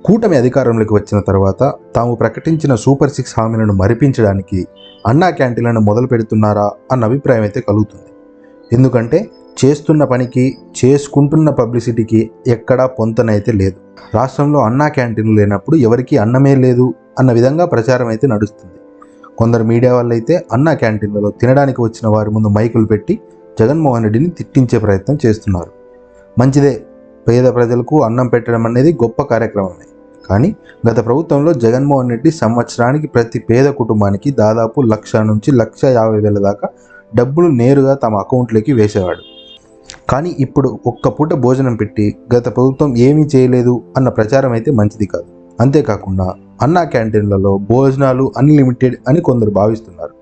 కూటమి అధికారంలోకి వచ్చిన తర్వాత తాము ప్రకటించిన సూపర్ 6 హామీలను మరిపించడానికి అన్నా క్యాంటీన్లను మొదలు పెడుతున్నారా అన్న అభిప్రాయం అయితే కలుగుతుంది. ఎందుకంటే చేస్తున్న పనికి చేసుకుంటున్న పబ్లిసిటీకి ఎక్కడా పొంతనైతే లేదు. రాష్ట్రంలో అన్నా క్యాంటీన్లు లేనప్పుడు ఎవరికీ అన్నమే లేదు అన్న విధంగా ప్రచారం అయితే నడుస్తుంది. కొందరు మీడియా వాళ్ళైతే అన్నా క్యాంటీన్లలో తినడానికి వచ్చిన వారి ముందు మైకులు పెట్టి జగన్మోహన్ రెడ్డిని తిట్టించే ప్రయత్నం చేస్తున్నారు. మంచిదే, పేద ప్రజలకు అన్నం పెట్టడం అనేది గొప్ప కార్యక్రమమే. కానీ గత ప్రభుత్వంలో జగన్మోహన్ రెడ్డి సంవత్సరానికి ప్రతి పేద కుటుంబానికి దాదాపు 1,00,000 నుంచి 1,50,000 దాకా డబ్బులు నేరుగా తమ అకౌంట్లోకి వేసేవాడు. కానీ ఇప్పుడు ఒక్క పూట భోజనం పెట్టి గత ప్రభుత్వం ఏమీ చేయలేదు అన్న ప్రచారం అయితే మంచిది కాదు. అంతేకాకుండా అన్నా క్యాంటీన్లలో భోజనాలు అన్లిమిటెడ్ అని కొందరు భావిస్తున్నారు.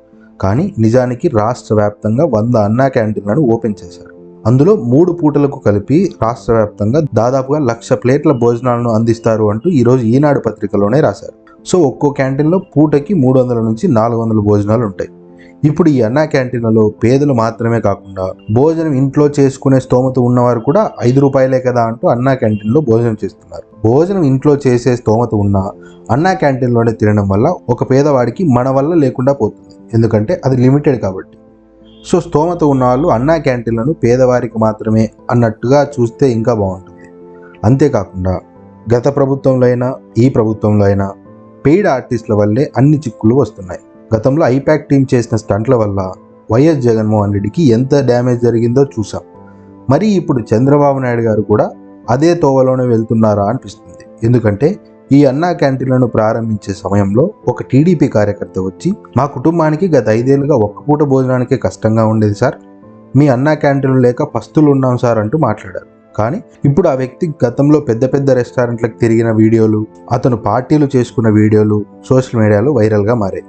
కానీ నిజానికి రాష్ట్ర వ్యాప్తంగా 100 అన్నా క్యాంటీన్లను ఓపెన్ చేశారు. అందులో 3 పూటలకు కలిపి రాష్ట్ర వ్యాప్తంగా దాదాపుగా 1,00,000 ప్లేట్ల భోజనాలను అందిస్తారు అంటూ ఈరోజు ఈనాడు పత్రికలోనే రాశారు. సో ఒక్కో క్యాంటీన్లో పూటకి 300 నుంచి 400 భోజనాలు ఉంటాయి. ఇప్పుడు ఈ అన్నా క్యాంటీన్లలో పేదలు మాత్రమే కాకుండా భోజనం ఇంట్లో చేసుకునే స్తోమత ఉన్నవారు కూడా 5 రూపాయలే కదా అంటూ అన్నా క్యాంటీన్లో భోజనం చేస్తున్నారు. భోజనం ఇంట్లో చేసే స్తోమత ఉన్న అన్నా క్యాంటీన్లోనే తినడం వల్ల ఒక పేదవాడికి మన వల్ల లేకుండా పోతుంది. ఎందుకంటే అది లిమిటెడ్ కాబట్టి. సో స్తోమత ఉన్న వాళ్ళు అన్నా క్యాంటీన్లను పేదవారికి మాత్రమే అన్నట్టుగా చూస్తే ఇంకా బాగుంటుంది. అంతేకాకుండా గత ప్రభుత్వంలో అయినా ఈ ప్రభుత్వంలో అయినా పెయిడ్ ఆర్టిస్టుల వల్లే అన్ని చిక్కులు వస్తున్నాయి. గతంలో ఐపాక్ టీం చేసిన స్టంట్ల వల్ల వైఎస్ జగన్మోహన్ రెడ్డికి ఎంత డ్యామేజ్ జరిగిందో చూసాం. మరి ఇప్పుడు చంద్రబాబు నాయుడు గారు కూడా అదే తోవలోనే వెళ్తున్నారా అనిపిస్తుంది. ఎందుకంటే ఈ అన్నా క్యాంటీన్లను ప్రారంభించే సమయంలో ఒక టీడీపీ కార్యకర్త వచ్చి, మా కుటుంబానికి గత 5 ఏళ్ళుగా ఒక్క పూట భోజనానికే కష్టంగా ఉండేది సార్, మీ అన్నా క్యాంటీన్లు లేక పస్తులు ఉన్నాం సార్ అంటూ మాట్లాడారు. కానీ ఇప్పుడు ఆ వ్యక్తి గతంలో పెద్ద పెద్ద రెస్టారెంట్లకు తిరిగిన వీడియోలు, అతను పార్టీలు చేసుకున్న వీడియోలు సోషల్ మీడియాలో వైరల్గా మారాయి.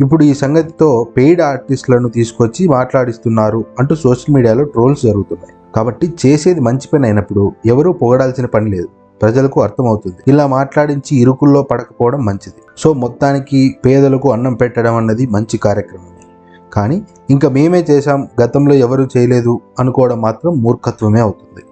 ఇప్పుడు ఈ సంగతితో పెయిడ్ ఆర్టిస్టులను తీసుకొచ్చి మాట్లాడిస్తున్నారు అంటూ సోషల్ మీడియాలో ట్రోల్స్ జరుగుతున్నాయి. కాబట్టి చేసేది మంచి పని అయినప్పుడు ఎవరూ పొగడాల్సిన పని లేదు, ప్రజలకు అర్థమవుతుంది. ఇలా మాట్లాడించి ఇరుకుల్లో పడకపోవడం మంచిది. సో మొత్తానికి పేదలకు అన్నం పెట్టడం అన్నది మంచి కార్యక్రమమే. కానీ ఇంకా మేమే చేశాం, గతంలో ఎవరూ చేయలేదు అనుకోవడం మాత్రం మూర్ఖత్వమే అవుతుంది.